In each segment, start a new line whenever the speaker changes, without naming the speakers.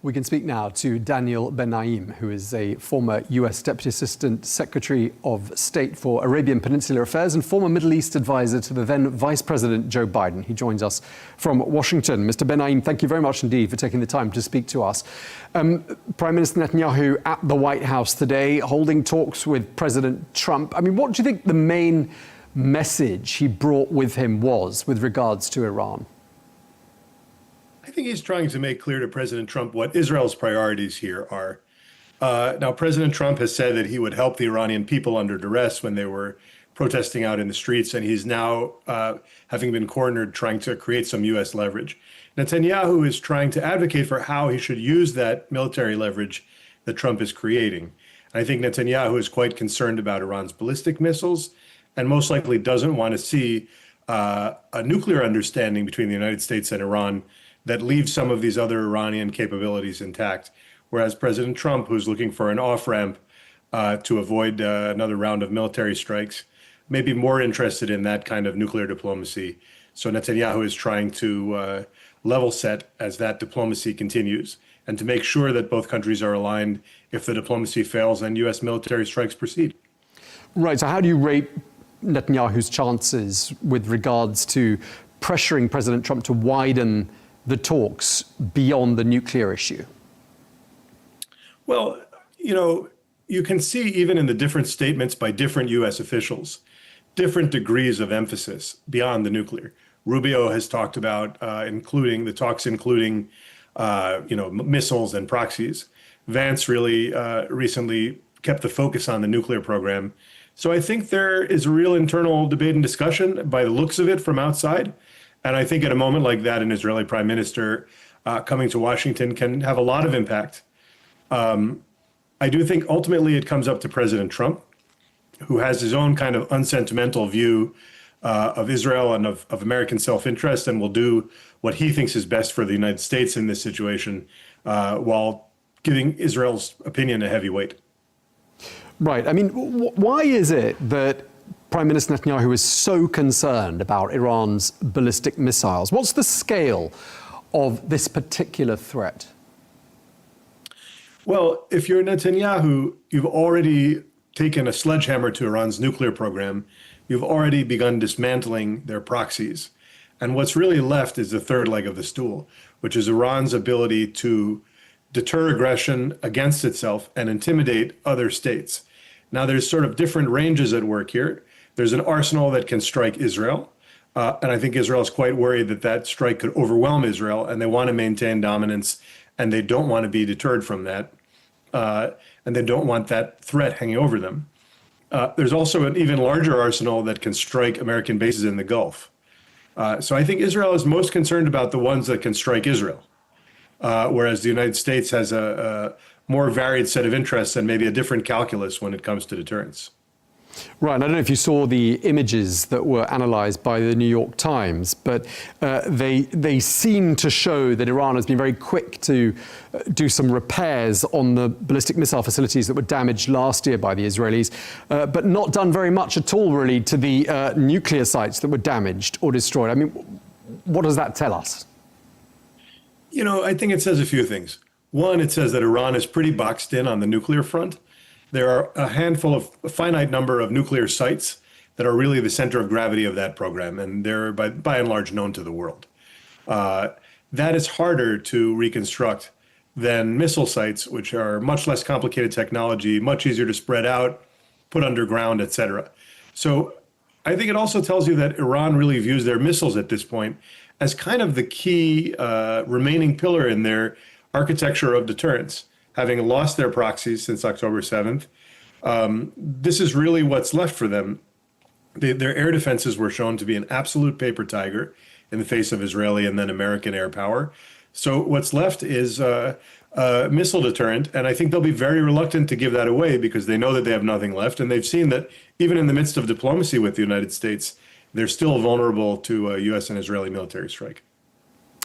We can speak now to Daniel Benaim, who is a former US Deputy Assistant Secretary of State for Arabian Peninsular Affairs and former Middle East advisor to the then Vice President Joe Biden. He joins us from Washington. Mr. Benaim, thank you very much indeed for taking the time to speak to us. Prime Minister Netanyahu at the White House today, holding talks with President Trump. I mean, what do you think the main message he brought with him was with regards to Iran?
I think he's trying to make clear to President Trump what Israel's priorities here are. Now, President Trump has said that he would help the Iranian people under duress when they were protesting out in the streets, and he's now, having been cornered, trying to create some U.S. leverage. Netanyahu is trying to advocate for how he should use that military leverage that Trump is creating. I think Netanyahu is quite concerned about Iran's ballistic missiles and most likely doesn't want to see a nuclear understanding between the United States and Iran that leaves some of these other Iranian capabilities intact. Whereas President Trump, who's looking for an off-ramp to avoid another round of military strikes, may be more interested in that kind of nuclear diplomacy. So Netanyahu is trying to level set as that diplomacy continues and to make sure that both countries are aligned if the diplomacy fails and U.S. military strikes proceed.
Right, so how do you rate Netanyahu's chances with regards to pressuring President Trump to widen the talks beyond the nuclear issue?
Well, you can see even in the different statements by different U.S. officials, different degrees of emphasis beyond the nuclear. Rubio has talked about including missiles and proxies. Vance really recently kept the focus on the nuclear program. So I think there is a real internal debate and discussion by the looks of it from outside. And I think at a moment like that, an Israeli prime minister coming to Washington can have a lot of impact. I do think ultimately it comes up to President Trump, who has his own kind of unsentimental view of Israel and of American self-interest and will do what he thinks is best for the United States in this situation while giving Israel's opinion a heavy weight.
Right. I mean, why is it that Prime Minister Netanyahu is so concerned about Iran's ballistic missiles? What's the scale of this particular threat?
Well, if you're Netanyahu, you've already taken a sledgehammer to Iran's nuclear program. You've already begun dismantling their proxies. And what's really left is the third leg of the stool, which is Iran's ability to deter aggression against itself and intimidate other states. Now, there's sort of different ranges at work here. There's an arsenal that can strike Israel. And I think Israel is quite worried that that strike could overwhelm Israel, and they want to maintain dominance, and they don't want to be deterred from that. And they don't want that threat hanging over them. There's also an even larger arsenal that can strike American bases in the Gulf. So I think Israel is most concerned about the ones that can strike Israel, whereas the United States has a more varied set of interests and maybe a different calculus when it comes to deterrence.
Right, and I don't know if you saw the images that were analysed by the New York Times, but they seem to show that Iran has been very quick to do some repairs on the ballistic missile facilities that were damaged last year by the Israelis, but not done very much at all, really, to the nuclear sites that were damaged or destroyed. I mean, what does that tell us?
I think it says a few things. One, it says that Iran is pretty boxed in on the nuclear front. There are a finite number of nuclear sites that are really the center of gravity of that program, and they're by and large known to the world. That is harder to reconstruct than missile sites, which are much less complicated technology, much easier to spread out, put underground, et cetera. So I think it also tells you that Iran really views their missiles at this point as kind of the key remaining pillar in their architecture of deterrence. Having lost their proxies since October 7th, this is really what's left for them. Their air defenses were shown to be an absolute paper tiger in the face of Israeli and then American air power. So what's left is a missile deterrent, and I think they'll be very reluctant to give that away because they know that they have nothing left, and they've seen that even in the midst of diplomacy with the United States, they're still vulnerable to a U.S. and Israeli military strike.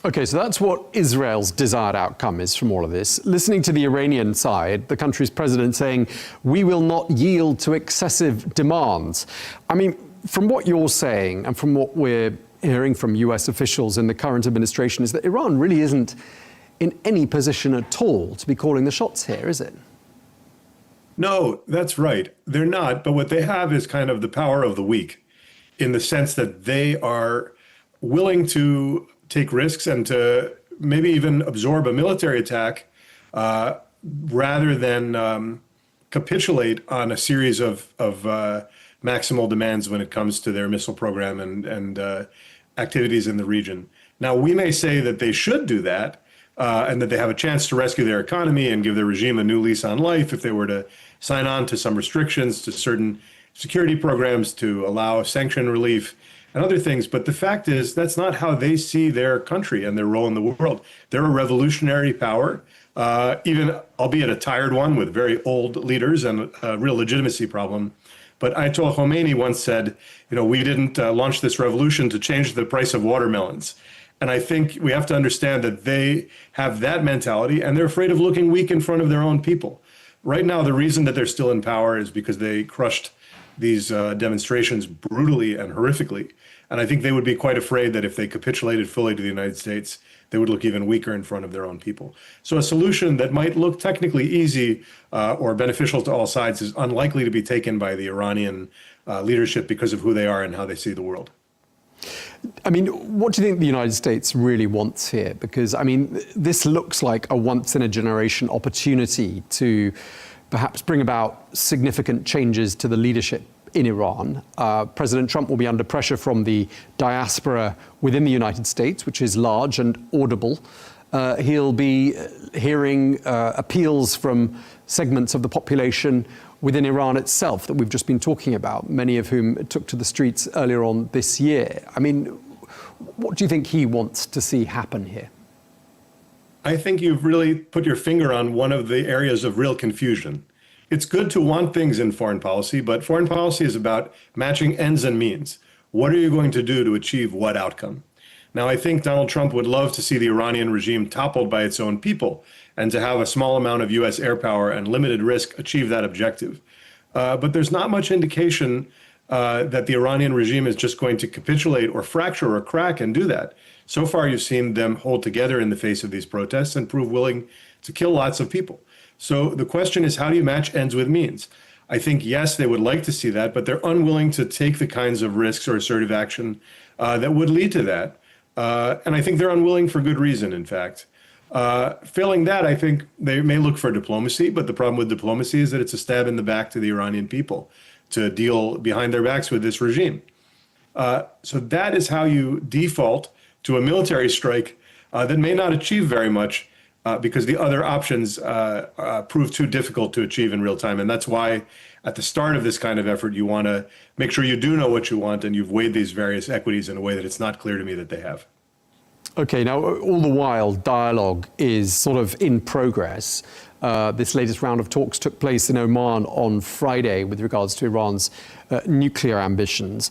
Okay, so that's what Israel's desired outcome is from all of this. Listening to the Iranian side, the country's president saying, we will not yield to excessive demands. I mean, from what you're saying and from what we're hearing from US officials in the current administration is that Iran really isn't in any position at all to be calling the shots here, is it?
No, that's right. They're not. But what they have is kind of the power of the weak, in the sense that they are willing to take risks and to maybe even absorb a military attack rather than capitulate on a series of maximal demands when it comes to their missile program and activities in the region. Now, we may say that they should do that and that they have a chance to rescue their economy and give their regime a new lease on life if they were to sign on to some restrictions to certain security programs to allow sanction relief and other things. But the fact is, that's not how they see their country and their role in the world. They're a revolutionary power, even albeit a tired one with very old leaders and a real legitimacy problem. But Ayatollah Khomeini once said, we didn't launch this revolution to change the price of watermelons. And I think we have to understand that they have that mentality and they're afraid of looking weak in front of their own people. Right now, the reason that they're still in power is because they crushed these demonstrations brutally and horrifically. And I think they would be quite afraid that if they capitulated fully to the United States, they would look even weaker in front of their own people. So a solution that might look technically easy or beneficial to all sides is unlikely to be taken by the Iranian leadership because of who they are and how they see the world.
I mean, what do you think the United States really wants here? Because, I mean, this looks like a once-in-a-generation opportunity to perhaps bring about significant changes to the leadership in Iran. President Trump will be under pressure from the diaspora within the United States, which is large and audible. He'll be hearing appeals from segments of the population within Iran itself that we've just been talking about, many of whom took to the streets earlier on this year. I mean, what do you think he wants to see happen here?
I think you've really put your finger on one of the areas of real confusion. It's good to want things in foreign policy, but foreign policy is about matching ends and means. What are you going to do to achieve what outcome? Now, I think Donald Trump would love to see the Iranian regime toppled by its own people and to have a small amount of U.S. air power and limited risk achieve that objective. But there's not much indication that the Iranian regime is just going to capitulate or fracture or crack and do that. So far, you've seen them hold together in the face of these protests and prove willing to kill lots of people. So the question is, how do you match ends with means? I think, yes, they would like to see that, but they're unwilling to take the kinds of risks or assertive action that would lead to that. And I think they're unwilling for good reason, in fact. Failing that, I think they may look for diplomacy, but the problem with diplomacy is that it's a stab in the back to the Iranian people to deal behind their backs with this regime. So that is how you default to a military strike that may not achieve very much because the other options prove too difficult to achieve in real time. And that's why at the start of this kind of effort, you want to make sure you do know what you want and you've weighed these various equities in a way that it's not clear to me that they have.
Okay, now all the while dialogue is sort of in progress. This latest round of talks took place in Oman on Friday with regards to Iran's nuclear ambitions.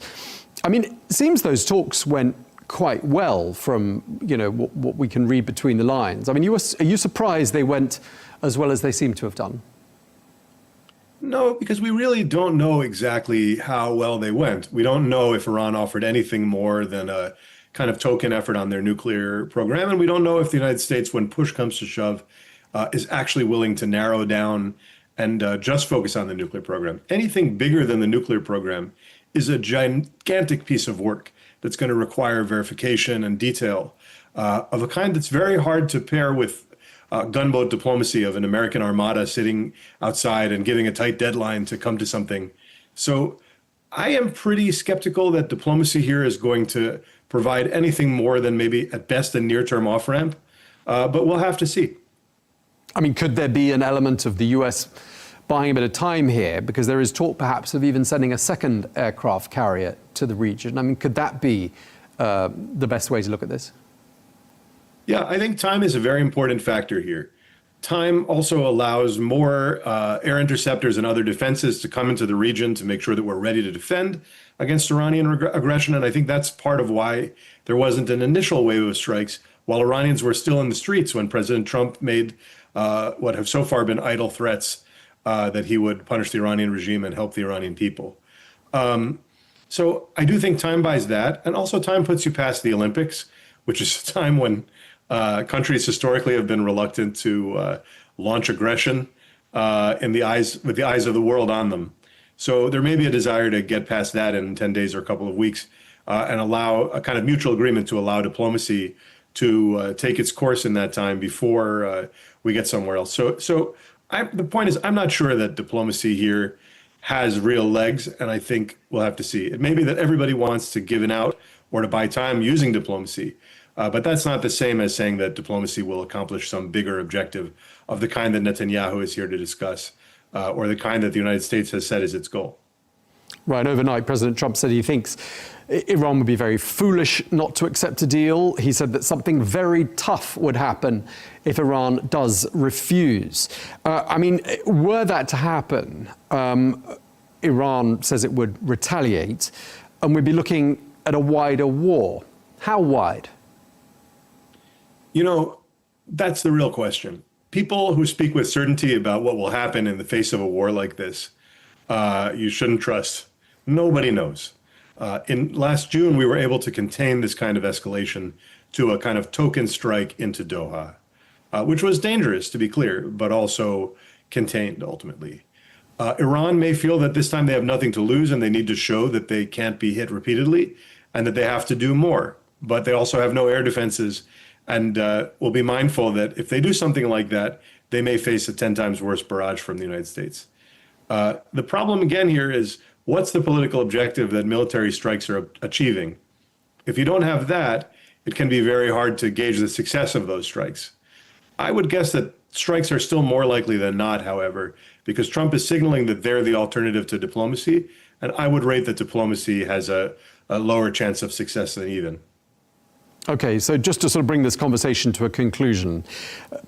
I mean, it seems those talks went quite well from, what we can read between the lines. I mean, are you surprised they went as well as they seem to have done?
No, because we really don't know exactly how well they went. We don't know if Iran offered anything more than a kind of token effort on their nuclear program. And we don't know if the United States, when push comes to shove, is actually willing to narrow down and just focus on the nuclear program. Anything bigger than the nuclear program is a gigantic piece of work that's going to require verification and detail of a kind that's very hard to pair with gunboat diplomacy of an American armada sitting outside and giving a tight deadline to come to something. So I am pretty skeptical that diplomacy here is going to provide anything more than maybe at best a near-term off-ramp, but we'll have to see.
I mean, could there be an element of the US buying a bit of time here? Because there is talk perhaps of even sending a second aircraft carrier to the region. I mean, could that be the best way to look at this?
Yeah, I think time is a very important factor here. Time also allows more air interceptors and other defenses to come into the region to make sure that we're ready to defend against Iranian aggression. And I think that's part of why there wasn't an initial wave of strikes while Iranians were still in the streets when President Trump made what have so far been idle threats that he would punish the Iranian regime and help the Iranian people. So I do think time buys that. And also time puts you past the Olympics, which is a time when Countries historically have been reluctant to launch aggression with the eyes of the world on them. So there may be a desire to get past that in 10 days or a couple of weeks and allow a kind of mutual agreement to allow diplomacy to take its course in that time before we get somewhere else. So the point is, I'm not sure that diplomacy here has real legs, and I think we'll have to see. It may be that everybody wants to give it out or to buy time using diplomacy, but that's not the same as saying that diplomacy will accomplish some bigger objective of the kind that Netanyahu is here to discuss, or the kind that the United States has set as its goal.
Right, overnight, President Trump said he thinks Iran would be very foolish not to accept a deal. He said that something very tough would happen if Iran does refuse. I mean, were that to happen, Iran says it would retaliate, and we'd be looking at a wider war. How wide?
You know, that's the real question. People who speak with certainty about what will happen in the face of a war like this, you shouldn't trust. Nobody knows. In last June, we were able to contain this kind of escalation to a kind of token strike into Doha, which was dangerous, to be clear, but also contained ultimately. Iran may feel that this time they have nothing to lose and they need to show that they can't be hit repeatedly and that they have to do more. But they also have no air defenses and will be mindful that if they do something like that, they may face a 10 times worse barrage from the United States. The problem again here is, what's the political objective that military strikes are achieving? If you don't have that, it can be very hard to gauge the success of those strikes. I would guess that strikes are still more likely than not, however, because Trump is signaling that they're the alternative to diplomacy, and I would rate that diplomacy has a lower chance of success than even.
Okay, so just to sort of bring this conversation to a conclusion,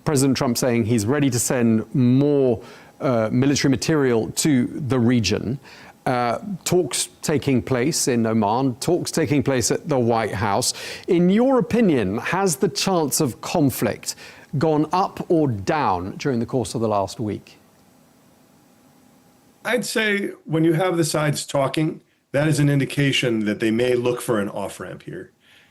President Trump saying he's ready to send more military material to the region. Talks taking place in Oman, talks taking place at the White House. In your opinion, has the chance of conflict gone up or down during the course of the last week?
I'd say when you have the sides talking, that is an indication that they may look for an off-ramp here.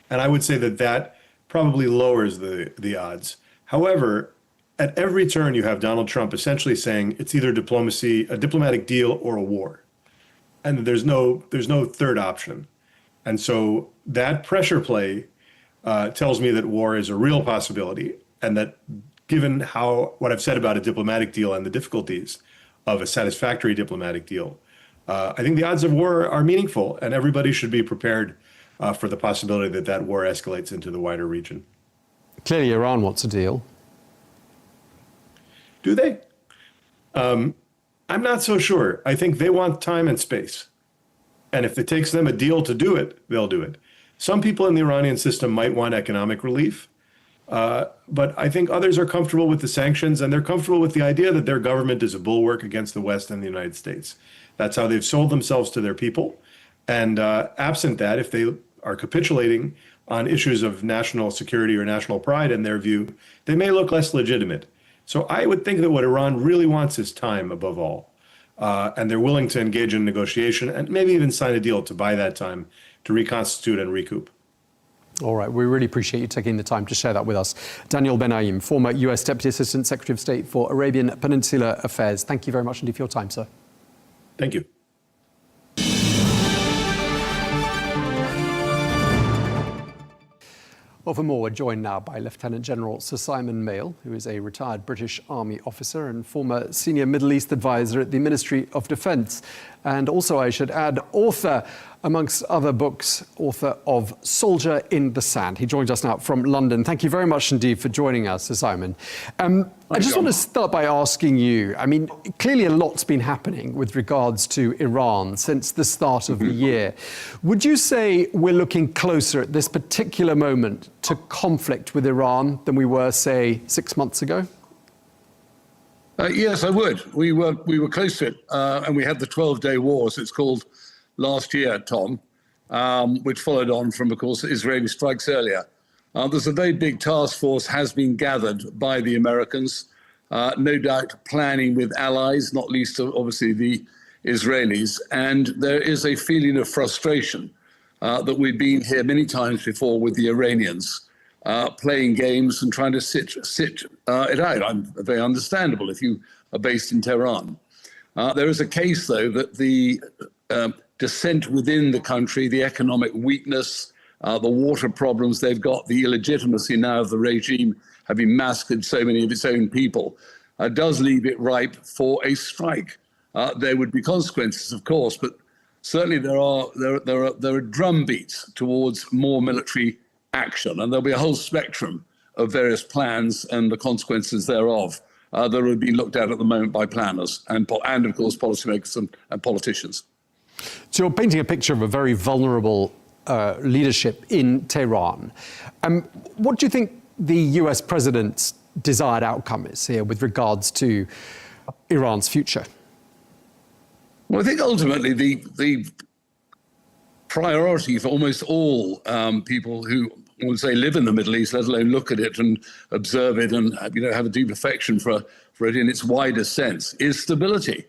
And I would say that that probably lowers the odds. However, at every turn you have Donald Trump essentially saying it's either diplomacy, a diplomatic deal, or a war. And there's no third option. And so that pressure play tells me that war is a real possibility, and that given what I've said about a diplomatic deal and the difficulties of a satisfactory diplomatic deal, I think the odds of war are meaningful, and everybody should be prepared for the possibility that that war escalates into the wider region.
Clearly, Iran wants a deal.
Do they? I'm not so sure. I think they want time and space. And if it takes them a deal to do it, they'll do it. Some people in the Iranian system might want economic relief, but I think others are comfortable with the sanctions, and they're comfortable with the idea that their government is a bulwark against the West and the United States. That's how they've sold themselves to their people. And absent that, if they are capitulating on issues of national security or national pride in their view, they may look less legitimate. So I would think that what Iran really wants is time above all. And they're willing to engage in negotiation and maybe even sign a deal to buy that time to reconstitute and recoup.
All right, we really appreciate you taking the time to share that with us. Daniel Ben-Naim, former US Deputy Assistant Secretary of State for Arabian Peninsula Affairs. Thank you very much indeed for your time, sir.
Thank you.
Well, for more, we're joined now by Lieutenant General Sir Simon Mail, who is a retired British Army officer and former senior Middle East advisor at the Ministry of Defence. And also, I should add, author, amongst other books, author of Soldier in the Sand. He joins us now from London. Thank you very much indeed for joining us, Sir Simon. I just want to start by asking you, I mean, clearly a lot's been happening with regards to Iran since the start of the year. Would you say we're looking closer at this particular moment to conflict with Iran than we were, say, 6 months ago?
Yes, I would. We were close to it, and we had the 12-day war, as it's called, last year, Tom, which followed on from, of course, Israeli strikes earlier. There's a very big task force has been gathered by the Americans, no doubt planning with allies, not least obviously the Israelis. And there is a feeling of frustration that we've been here many times before with the Iranians. playing games and trying to sit it out. Very understandable if you are based in Tehran. There is a case, though, that the dissent within the country, the economic weakness, the water problems they've got, the illegitimacy now of the regime having massacred so many of its own people, does leave it ripe for a strike. There would be consequences, of course, but certainly there are drumbeats towards more military action, and there'll be a whole spectrum of various plans and the consequences thereof that are being looked at the moment by planners and of course policymakers and politicians.
So you're painting a picture of a very vulnerable leadership in Tehran. What do you think the US president's desired outcome is here with regards to Iran's future?
Well, I think ultimately the priority for almost all people who, I would say, live in the Middle East, let alone look at it and observe it and have a deep affection for it in its widest sense, is stability.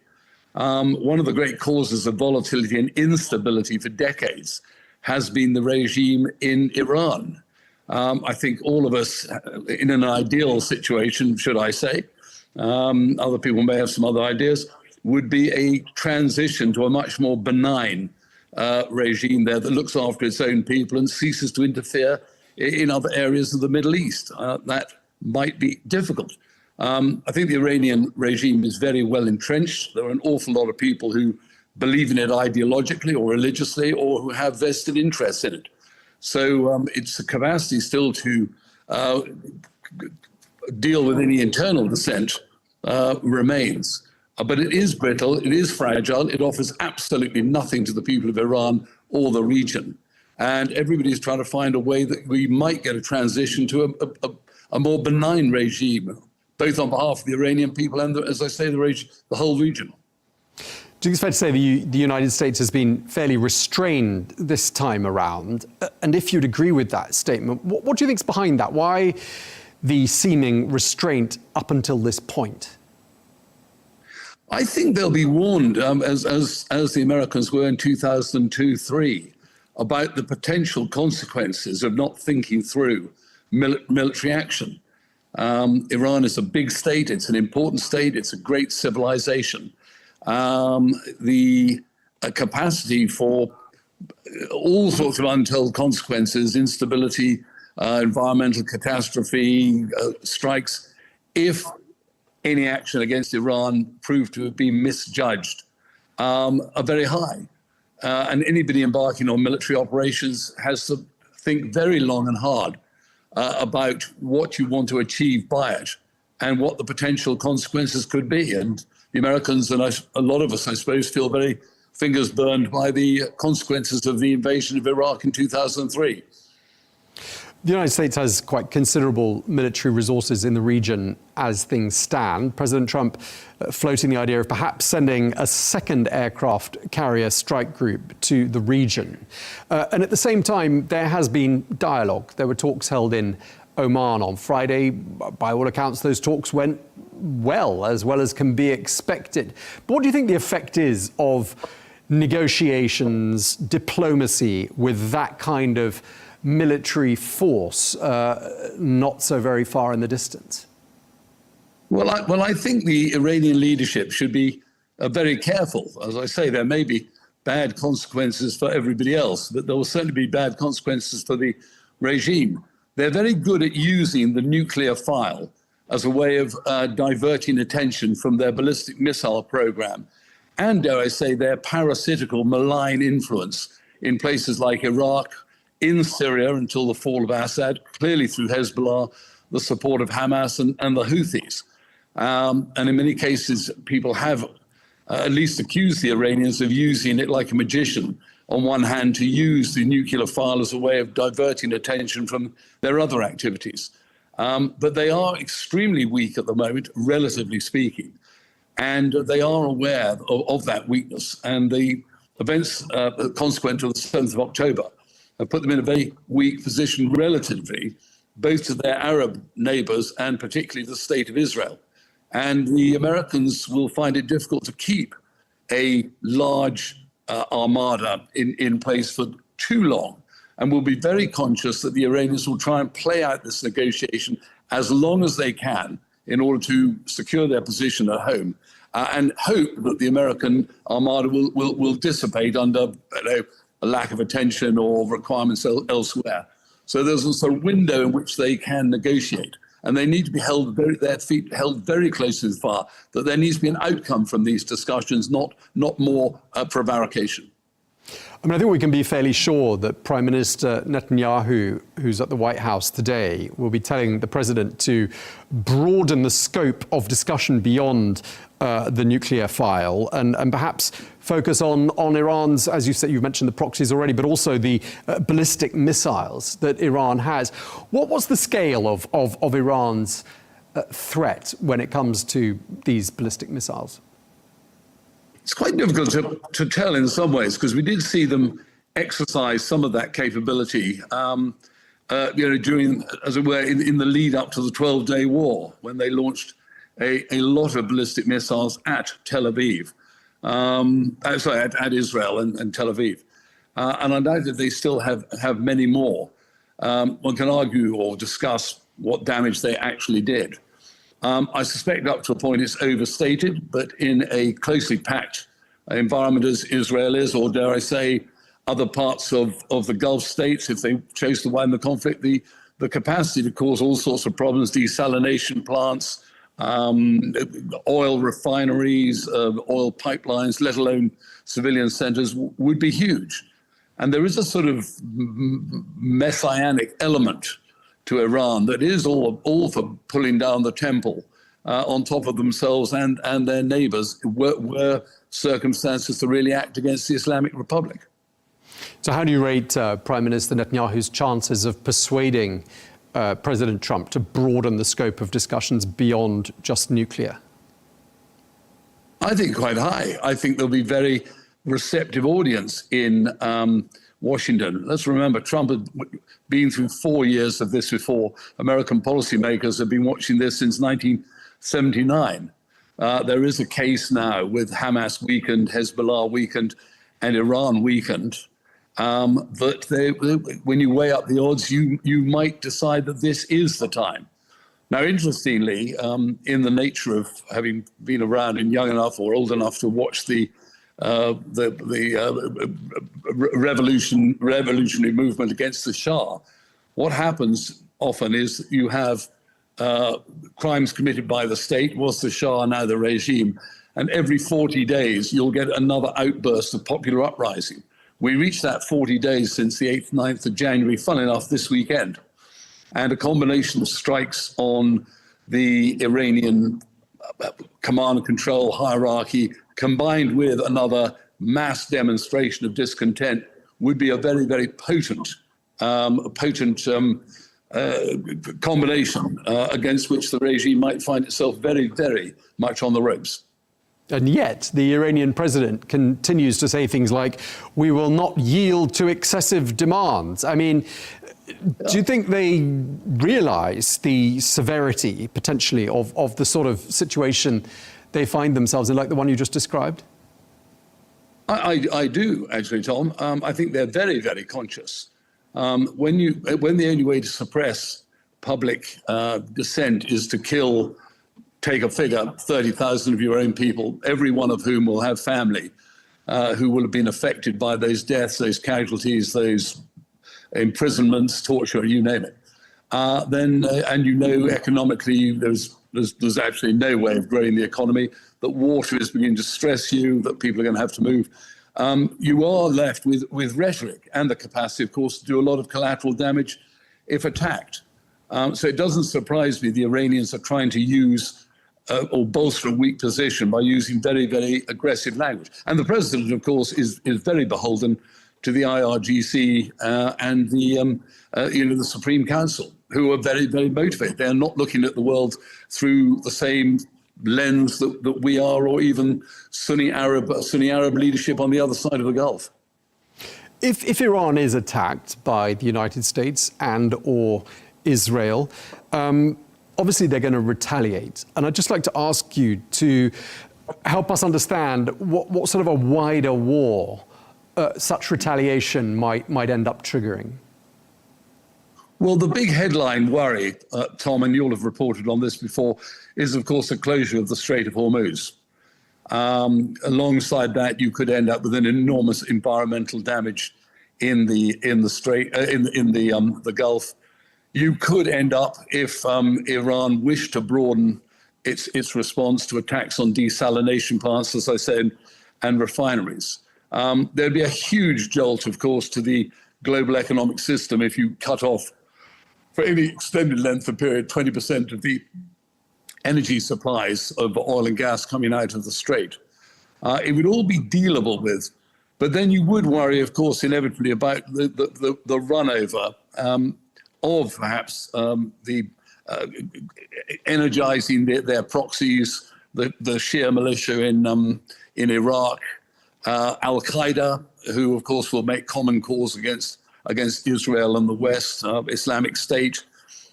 One of the great causes of volatility and instability for decades has been the regime in Iran. I think all of us, in an ideal situation, should I say, other people may have some other ideas, would be a transition to a much more benign regime there that looks after its own people and ceases to interfere in other areas of the Middle East. That might be difficult. I think the Iranian regime is very well entrenched. There are an awful lot of people who believe in it ideologically or religiously or who have vested interests in it. So its capacity still to deal with any internal dissent remains. But it is brittle, it is fragile, it offers absolutely nothing to the people of Iran or the region. And everybody's trying to find a way that we might get a transition to a more benign regime, both on behalf of the Iranian people and, as I say, the whole region.
Do you think it's fair to say the United States has been fairly restrained this time around? And if you'd agree with that statement, what do you think's behind that? Why the seeming restraint up until this point?
I think they'll be warned, as the Americans were in 2002-03, about the potential consequences of not thinking through military action. Iran is a big state, it's an important state, it's a great civilization. The capacity for all sorts of untold consequences, instability, environmental catastrophe, strikes, if any action against Iran proved to have been misjudged, are very high. And anybody embarking on military operations has to think very long and hard about what you want to achieve by it and what the potential consequences could be. And the Americans and a lot of us, I suppose, feel very fingers burned by the consequences of the invasion of Iraq in 2003.
The United States has quite considerable military resources in the region as things stand. President Trump floating the idea of perhaps sending a second aircraft carrier strike group to the region. And at the same time, there has been dialogue. There were talks held in Oman on Friday. By all accounts, those talks went well as can be expected. But what do you think the effect is of negotiations, diplomacy with that kind of military force not so very far in the distance?
Well, I think the Iranian leadership should be very careful. As I say, there may be bad consequences for everybody else, but there will certainly be bad consequences for the regime. They're very good at using the nuclear file as a way of diverting attention from their ballistic missile program and, dare I say, their parasitical, malign influence in places like Iraq, in Syria until the fall of Assad, clearly through Hezbollah, the support of Hamas and the Houthis. And in many cases, people have at least accused the Iranians of using it like a magician, on one hand, to use the nuclear file as a way of diverting attention from their other activities. But they are extremely weak at the moment, relatively speaking. And they are aware of that weakness. And the events consequent of the 7th of October have put them in a very weak position relatively, both to their Arab neighbors and particularly the state of Israel. And the Americans will find it difficult to keep a large armada in place for too long. and will be very conscious that the Iranians will try and play out this negotiation as long as they can in order to secure their position at home, and hope that the American armada will dissipate under a lack of attention or requirements elsewhere. So there's a sort of window in which they can negotiate, and they need to be their feet held very close to the fire, that there needs to be an outcome from these discussions, not more prevarication.
I mean, I think we can be fairly sure that Prime Minister Netanyahu, who's at the White House today, will be telling the president to broaden the scope of discussion beyond the nuclear file and perhaps focus on Iran's, as you said, you've mentioned the proxies already, but also the ballistic missiles that Iran has. What's the scale of Iran's threat when it comes to these ballistic missiles?
It's quite difficult to tell in some ways, because we did see them exercise some of that capability, during, as it were, in the lead up to the 12-day war, when they launched a lot of ballistic missiles at Tel Aviv, at Israel and Tel Aviv. And I know that they still have many more. One can argue or discuss what damage they actually did. I suspect up to a point it's overstated, but in a closely packed environment as Israel is, or dare I say, other parts of the Gulf states, if they chose to widen the conflict, the capacity to cause all sorts of problems, desalination plants, oil refineries, oil pipelines, let alone civilian centers, would be huge. And there is a sort of messianic element to Iran that is all for pulling down the temple on top of themselves and their neighbors were circumstances to really act against the Islamic Republic.
So how do you rate Prime Minister Netanyahu's chances of persuading President Trump to broaden the scope of discussions beyond just nuclear?
I think quite high. I think there'll be very receptive audience in Washington. Let's remember, Trump had been through 4 years of this before. American policymakers have been watching this since 1979. There is a case now with Hamas weakened, Hezbollah weakened, and Iran weakened, that when you weigh up the odds, you might decide that this is the time. Now, interestingly, in the nature of having been around and young enough or old enough to watch the revolutionary movement against the Shah, what happens often is you have crimes committed by the state, was the Shah, now the regime, and every 40 days you'll get another outburst of popular uprising. We reached that 40 days since the 8th, 9th of January, fun enough, this weekend. And a combination of strikes on the Iranian command and control hierarchy, combined with another mass demonstration of discontent, would be a very, very potent combination against which the regime might find itself very, very much on the ropes.
And yet the Iranian president continues to say things like, we will not yield to excessive demands. I mean, do you think they realize the severity, potentially, of the sort of situation they find themselves in, like the one you just described?
I do, actually, Tom. I think they're very, very conscious. When the only way to suppress public dissent is to kill, take a figure, 30,000 of your own people, every one of whom will have family who will have been affected by those deaths, those casualties, those imprisonments, torture, you name it. And economically, there's actually no way of growing the economy, that water is beginning to stress you, that people are going to have to move. You are left with rhetoric and the capacity, of course, to do a lot of collateral damage if attacked. So it doesn't surprise me the Iranians are trying to use or bolster a weak position by using very, very aggressive language. And the president, of course, is very beholden to the IRGC and the Supreme Council, who are very, very motivated. They are not looking at the world through the same lens that we are, or even Sunni Arab leadership on the other side of the Gulf.
If Iran is attacked by the United States and or Israel, obviously they're going to retaliate. And I'd just like to ask you to help us understand what sort of a wider war such retaliation might end up triggering.
Well, the big headline worry, Tom, and you'll have reported on this before, is, of course, the closure of the Strait of Hormuz. Alongside that, you could end up with an enormous environmental damage in the Gulf. You could end up, if Iran wished to broaden its response to attacks on desalination plants, as I said, and refineries. There'd be a huge jolt, of course, to the global economic system if you cut off, for any extended length of period, 20% of the energy supplies of oil and gas coming out of the Strait. It would all be dealable with, but then you would worry, of course, inevitably about the runover of perhaps the energizing their proxies, the Shia militia in Iraq, Al-Qaeda, who, of course, will make common cause against Israel and the West, Islamic State,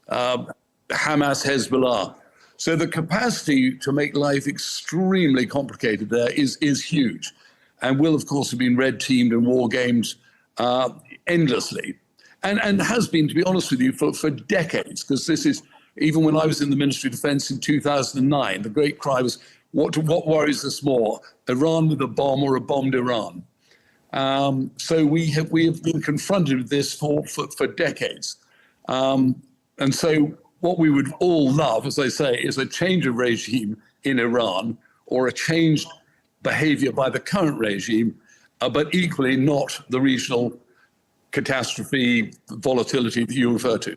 Hamas, Hezbollah. So the capacity to make life extremely complicated there is huge, and will, of course, have been red-teamed and war-gamed endlessly, and has been, to be honest with you, for decades, because this is, even when I was in the Ministry of Defense in 2009, the great cry was, what worries us more, Iran with a bomb or a bombed Iran? So we have been confronted with this for decades. And so what we would all love, as I say, is a change of regime in Iran or a changed behavior by the current regime, but equally not the regional catastrophe, volatility that you refer to.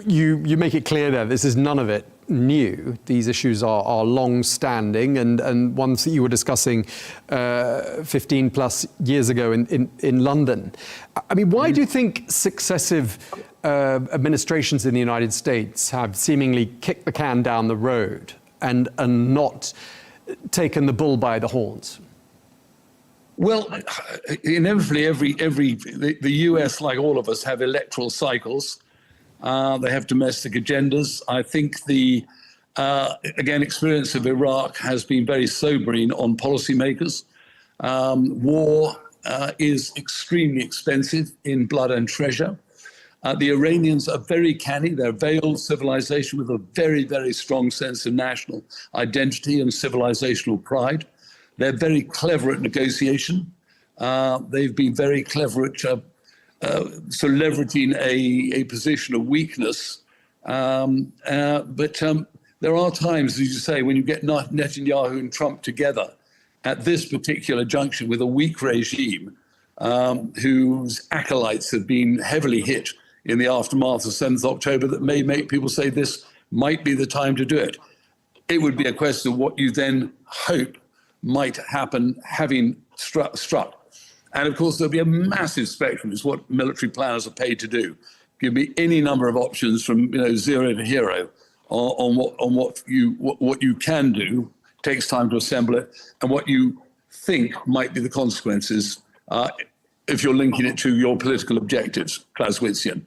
You make it clear there, this is none of it new. These issues are long-standing and ones that you were discussing 15 plus years ago in London. I mean, why do you think successive administrations in the United States have seemingly kicked the can down the road and not taken the bull by the horns?
Well, inevitably, the US, like all of us, have electoral cycles. They have domestic agendas. I think the, again, experience of Iraq has been very sobering on policymakers. War is extremely expensive in blood and treasure. The Iranians are very canny. They're a veiled civilization with a very, very strong sense of national identity and civilizational pride. They're very clever at negotiation. They've been very clever at sort of leveraging a position of weakness. But there are times, as you say, when you get Netanyahu and Trump together at this particular junction with a weak regime whose acolytes have been heavily hit in the aftermath of 7th October, that may make people say this might be the time to do it. It would be a question of what you then hope might happen having struck. And of course, there'll be a massive spectrum. It's what military planners are paid to do. Give me any number of options from zero to hero on what you can do. It takes time to assemble it, and what you think might be the consequences if you're linking it to your political objectives, Clausewitzian.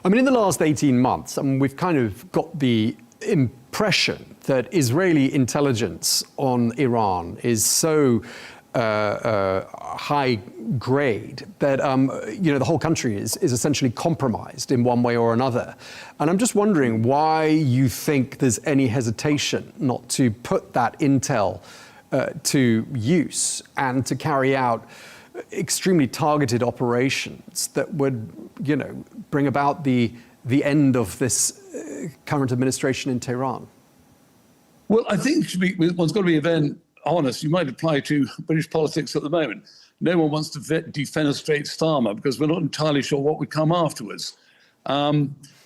I mean, in the last 18 months, we've kind of got the impression that Israeli intelligence on Iran is so high grade that the whole country is essentially compromised in one way or another. And I'm just wondering why you think there's any hesitation not to put that intel to use and to carry out extremely targeted operations that would, bring about the end of this current administration in Tehran.
Well, I think one's got to be very honest. You might apply to British politics at the moment. No one wants to defenestrate Starmer because we're not entirely sure what would come afterwards.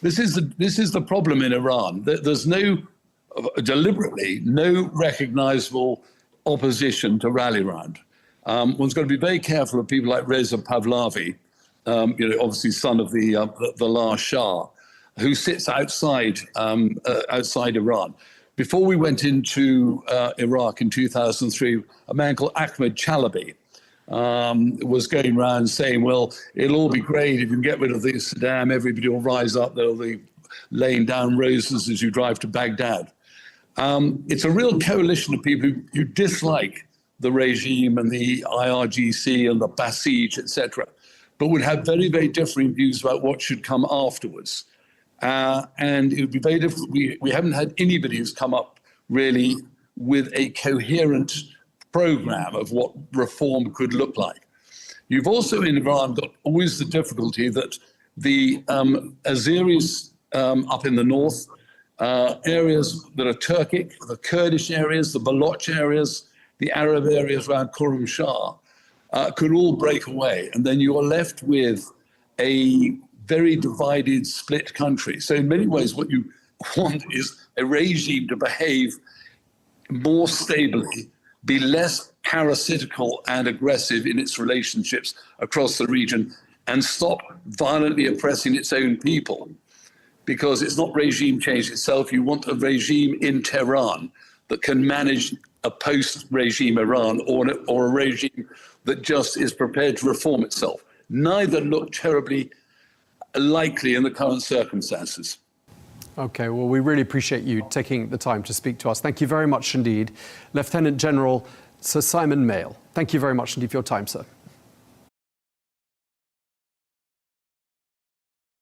This is the problem in Iran. There's deliberately no recognizable opposition to rally round. One's got to be very careful of people like Reza Pahlavi, obviously son of the last Shah, who sits outside Iran. Before we went into Iraq in 2003, a man called Ahmed Chalabi was going around saying, well, it'll all be great if you can get rid of the Saddam, everybody will rise up, they'll be laying down roses as you drive to Baghdad. It's a real coalition of people who dislike the regime and the IRGC and the Basij, etc. but would have very, very differing views about what should come afterwards. And it would be very difficult. We haven't had anybody who's come up really with a coherent program of what reform could look like. You've also in Iran got always the difficulty that the Azeris up in the north, areas that are Turkic, the Kurdish areas, the Baloch areas, the Arab areas around Khorramshahr, could all break away. And then you are left with a very divided, split country. So in many ways, what you want is a regime to behave more stably, be less parasitical and aggressive in its relationships across the region, and stop violently oppressing its own people. Because it's not regime change itself. You want a regime in Tehran that can manage a post-regime Iran, or a regime that just is prepared to reform itself. Neither look terribly likely in the current circumstances.
Okay, well, we really appreciate you taking the time to speak to us. Thank you very much indeed. Lieutenant General Sir Simon Mail, thank you very much indeed for your time, sir.